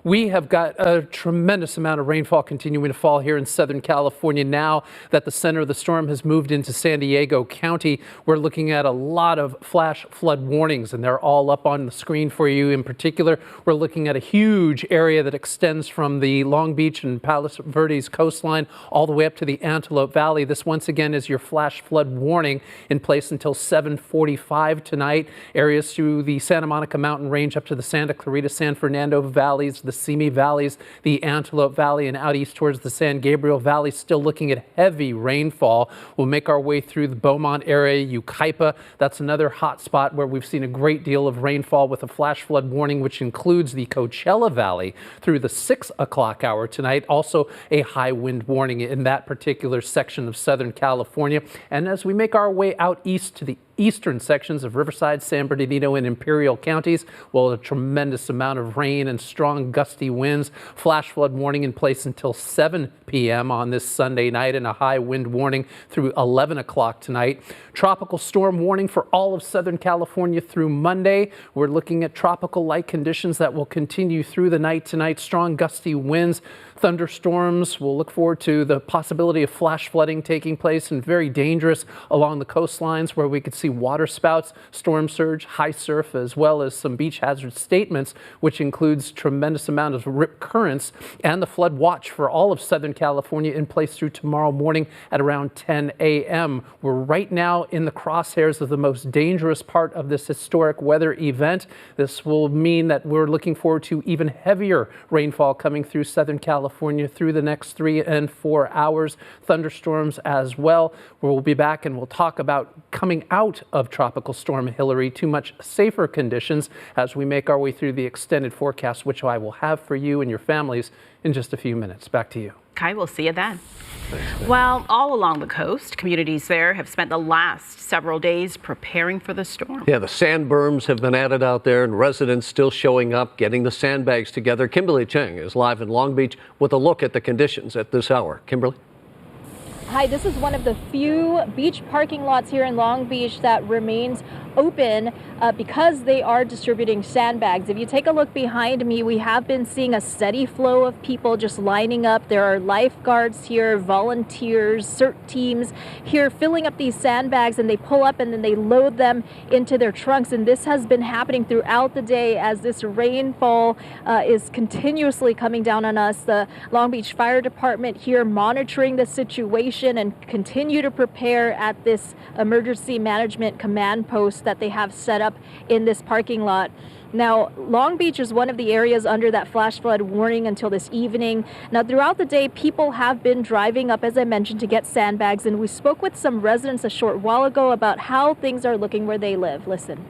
We have got a tremendous amount of rainfall continuing to fall here in Southern California now that the center of the storm has moved into San Diego County. We're looking at a lot of flash flood warnings, and they're all up on the screen for you. In particular, we're looking at a huge area that extends from the Long Beach and Palos Verdes coastline all the way up to the Antelope Valley. This once again is your flash flood warning in place until 7:45 tonight. Areas through the Santa Monica Mountain Range up to the Santa Clarita, San Fernando valleys, the Simi valleys, the Antelope Valley, and out east towards the San Gabriel Valley, still looking at heavy rainfall. We'll make our way through the Beaumont area, Yucaipa. That's another hot spot where we've seen a great deal of rainfall with a flash flood warning, which includes the Coachella Valley through the 6 o'clock hour tonight. Also a high wind warning in that particular section of Southern California. And as we make our way out east to the eastern sections of Riverside, San Bernardino, and Imperial counties, well, a tremendous amount of rain and strong gusty winds. Flash flood warning in place until 7 p.m. on this Sunday night, and a high wind warning through 11 o'clock tonight. Tropical storm warning for all of Southern California through Monday. We're looking at tropical-like conditions that will continue through the night tonight. Strong gusty winds, thunderstorms. We'll look forward to the possibility of flash flooding taking place, and very dangerous along the coastlines where we could see water spouts, storm surge, high surf, as well as some beach hazard statements, which includes tremendous amount of rip currents, and the flood watch for all of Southern California in place through tomorrow morning at around 10 a.m. We're right now in the crosshairs of the most dangerous part of this historic weather event. This will mean that we're looking forward to even heavier rainfall coming through Southern California through the next 3 and 4 hours. Thunderstorms as well. We'll be back and we'll talk about coming out of Tropical Storm Hilary to much safer conditions as we make our way through the extended forecast, which I will have for you and your families in just a few minutes. Back to you. Kai, we'll see you then. Well, all along the coast, communities there have spent the last several days preparing for the storm. Yeah, the sand berms have been added out there, and residents still showing up, getting the sandbags together. Kimberly Cheng is live in Long Beach with a look at the conditions at this hour. Kimberly? Hi, this is one of the few beach parking lots here in Long Beach that remains open because they are distributing sandbags. If you take a look behind me, we have been seeing a steady flow of people just lining up. There are lifeguards here, volunteers, CERT teams here filling up these sandbags, and they pull up and then they load them into their trunks. And this has been happening throughout the day as this rainfall is continuously coming down on us. The Long Beach Fire Department here monitoring the situation and continue to prepare at this emergency management command post that they have set up in this parking lot. Now, Long Beach is one of the areas under that flash flood warning until this evening. Now, throughout the day, people have been driving up, as I mentioned, to get sandbags, and we spoke with some residents a short while ago about how things are looking where they live. Listen.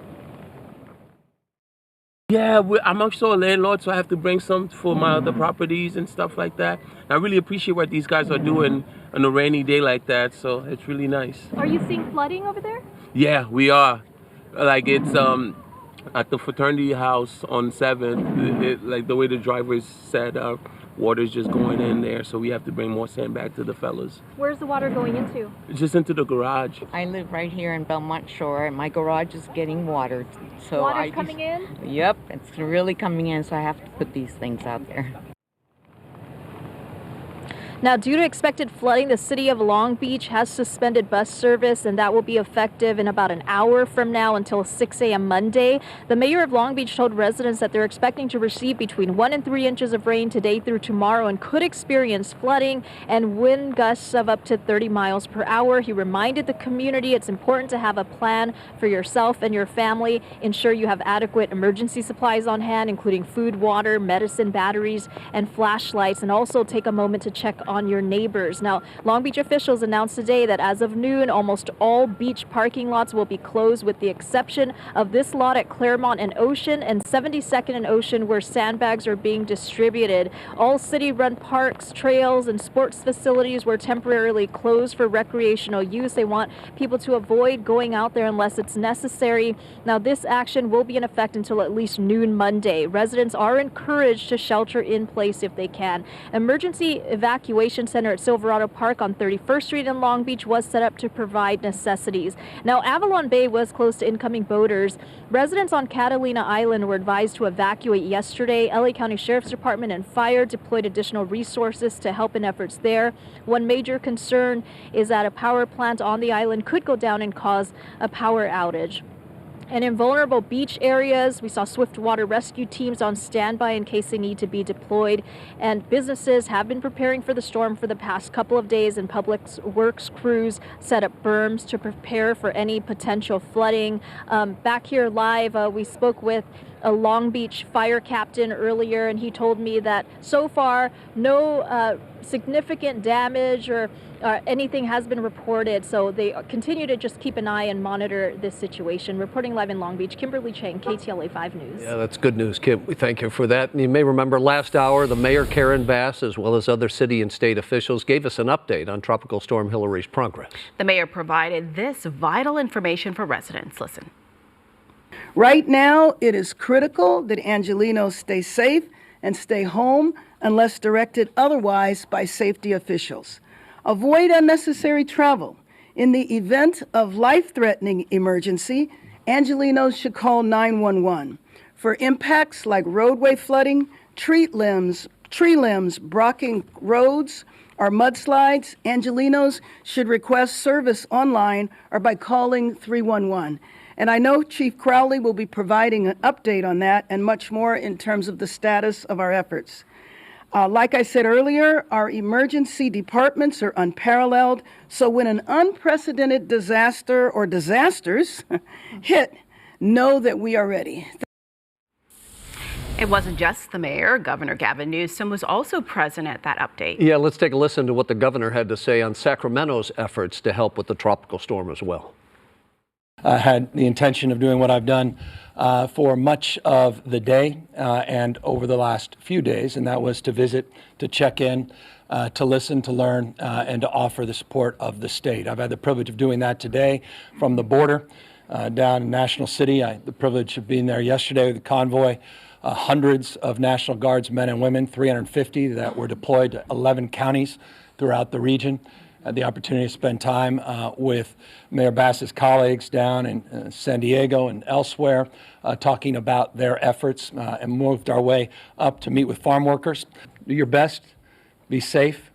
Yeah, I'm also a landlord, so I have to bring some for my other properties and stuff like that. I really appreciate what these guys are doing on a rainy day like that, so it's really nice. Are you seeing flooding over there? Yeah, we are. Like, it's at the fraternity house on 7th, like the way the drivers said, water's just going in there, so we have to bring more sand back to the fellas. Where's the water going into? Just into the garage. I live right here in Belmont Shore, and my garage is getting watered. So Water's coming in? Yep, it's really coming in, so I have to put these things out there. Now, due to expected flooding, the city of Long Beach has suspended bus service, and that will be effective in about an hour from now until 6 a.m. Monday. The mayor of Long Beach told residents that they're expecting to receive between 1 and 3 inches of rain today through tomorrow and could experience flooding and wind gusts of up to 30 miles per hour. He reminded the community it's important to have a plan for yourself and your family. Ensure you have adequate emergency supplies on hand, including food, water, medicine, batteries, and flashlights, and also take a moment to check on your neighbors. Now, Long Beach officials announced today that as of noon, almost all beach parking lots will be closed with the exception of this lot at Claremont and Ocean and 72nd and Ocean, where sandbags are being distributed. All city-run parks, trails, and sports facilities were temporarily closed for recreational use. They want people to avoid going out there unless it's necessary. Now, this action will be in effect until at least noon Monday. Residents are encouraged to shelter in place if they can. Emergency evacuation evacuation center at Silverado Park on 31st Street in Long Beach was set up to provide necessities. Now, Avalon Bay was closed to incoming boaters. Residents on Catalina Island were advised to evacuate yesterday. LA County Sheriff's Department and fire deployed additional resources to help in efforts there. One major concern is that a power plant on the island could go down and cause a power outage. And in vulnerable beach areas, we saw swift water rescue teams on standby in case they need to be deployed. And businesses have been preparing for the storm for the past couple of days, and public works crews set up berms to prepare for any potential flooding. Back here live, we spoke with a Long Beach fire captain earlier, and he told me that so far no significant damage or anything has been reported, so they continue to just keep an eye and monitor this situation. Reporting live in Long Beach, Kimberly Chang, KTLA 5 News. Yeah, that's good news, Kim. We thank you for that. And you may remember last hour, the Mayor Karen Bass, as well as other city and state officials, gave us an update on Tropical Storm Hilary's progress. The mayor provided this vital information for residents. Listen. Right now, it is critical that Angelenos stay safe and stay home unless directed otherwise by safety officials. Avoid unnecessary travel. In the event of life-threatening emergency, Angelenos should call 911. For impacts like roadway flooding, tree limbs blocking roads, or mudslides, Angelenos should request service online or by calling 311. And I know Chief Crowley will be providing an update on that and much more in terms of the status of our efforts. Like I said earlier, our emergency departments are unparalleled. So when an unprecedented disaster or disasters hit, know that we are ready. It wasn't just the mayor. Governor Gavin Newsom was also present at that update. Yeah, let's take a listen to what the governor had to say on Sacramento's efforts to help with the tropical storm as well. I had the intention of doing what I've done for much of the day and over the last few days, and that was to visit, to check in, to listen, to learn, and to offer the support of the state. I've had the privilege of doing that today from the border down in National City. I had the privilege of being there yesterday with the convoy. Hundreds of National Guards men and women, 350 that were deployed to 11 counties throughout the region. Had the opportunity to spend time with Mayor Bass's colleagues down in San Diego and elsewhere, talking about their efforts, and moved our way up to meet with farm workers. Do your best, be safe.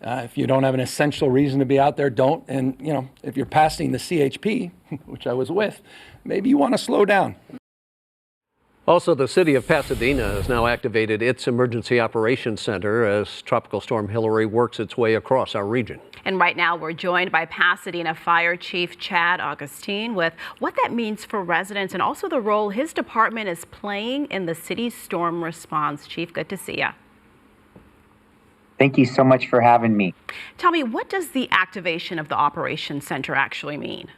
If you don't have an essential reason to be out there, don't. And if you're passing the CHP, which I was with, maybe you want to slow down. Also, the city of Pasadena has now activated its Emergency Operations Center as Tropical Storm Hilary works its way across our region. And right now we're joined by Pasadena Fire Chief Chad Augustine with what that means for residents and also the role his department is playing in the city's storm response. Chief, good to see you. Thank you so much for having me. Tell me, what does the activation of the Operations Center actually mean?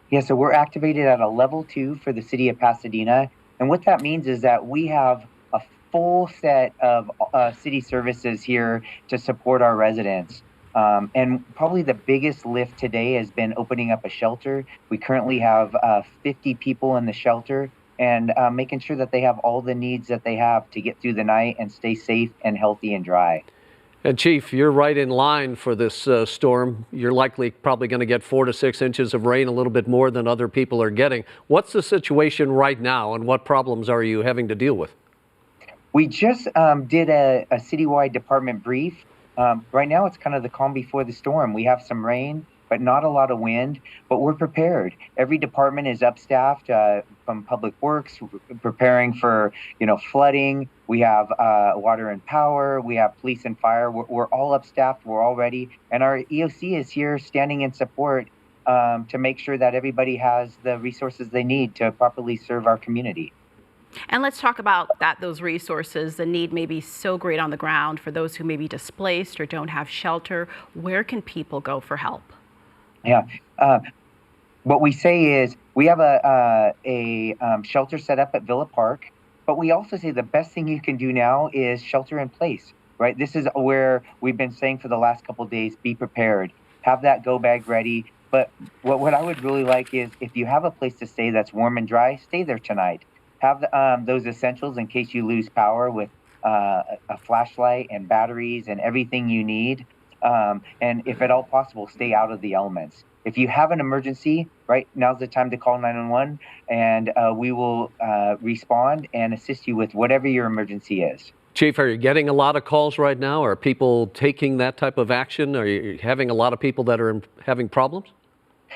Yeah, so we're activated at a level 2 for the city of Pasadena. And what that means is that we have a full set of city services here to support our residents. And probably the biggest lift today has been opening up a shelter. We currently have 50 people in the shelter, and making sure that they have all the needs that they have to get through the night and stay safe and healthy and dry. And Chief, you're right in line for this storm. You're probably going to get 4 to 6 inches of rain, a little bit more than other people are getting. What's the situation right now, and what problems are you having to deal with? We just did a citywide department brief. Right now, it's kind of the calm before the storm. We have some rain, but not a lot of wind, but we're prepared. Every department is upstaffed from Public Works, preparing for, flooding. We have water and power. We have police and fire. We're all upstaffed. We're all ready. And our EOC is here standing in support to make sure that everybody has the resources they need to properly serve our community. And let's talk about those resources. The need may be so great on the ground for those who may be displaced or don't have shelter. Where can people go for help? Yeah. What we say is we have a shelter set up at Villa Park, but we also say the best thing you can do now is shelter in place, right? This is where we've been saying for the last couple of days, be prepared, have that go bag ready. But what I would really like is if you have a place to stay that's warm and dry, stay there tonight. Have those essentials in case you lose power with a flashlight and batteries and everything you need. And if at all possible, stay out of the elements. If you have an emergency, right, now's the time to call 911, and we will respond and assist you with whatever your emergency is. Chief, are you getting a lot of calls right now? Are people taking that type of action? Are you having a lot of people that are having problems?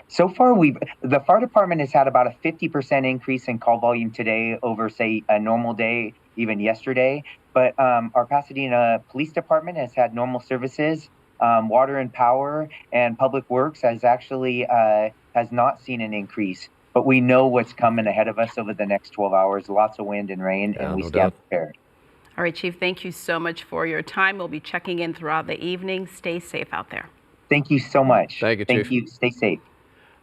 So far, the fire department has had about a 50% increase in call volume today over, say, a normal day, even yesterday. But our Pasadena Police Department has had normal services. Water and Power and Public Works has actually has not seen an increase. But we know what's coming ahead of us over the next 12 hours. Lots of wind and rain, and we stand prepared. All right, Chief, thank you so much for your time. We'll be checking in throughout the evening. Stay safe out there. Thank you so much. Thank you, Chief. Thank you. Stay safe.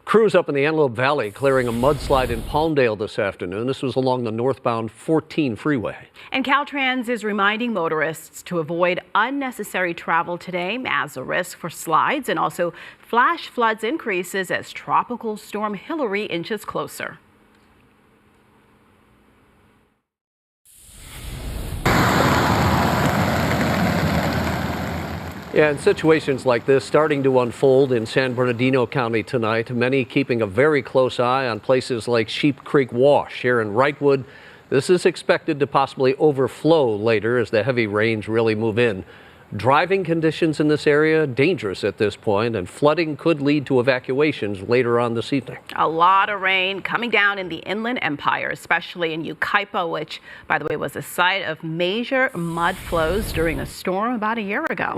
Crews up in the Antelope Valley clearing a mudslide in Palmdale this afternoon. This was along the northbound 14 freeway. And Caltrans is reminding motorists to avoid unnecessary travel today as the risk for slides and also flash floods increases as Tropical Storm Hilary inches closer. Yeah, and situations like this starting to unfold in San Bernardino County tonight. Many keeping a very close eye on places like Sheep Creek Wash here in Wrightwood. This is expected to possibly overflow later as the heavy rains really move in. Driving conditions in this area dangerous at this point, and flooding could lead to evacuations later on this evening. A lot of rain coming down in the Inland Empire, especially in Yucaipa, which, by the way, was the site of major mud flows during a storm about a year ago.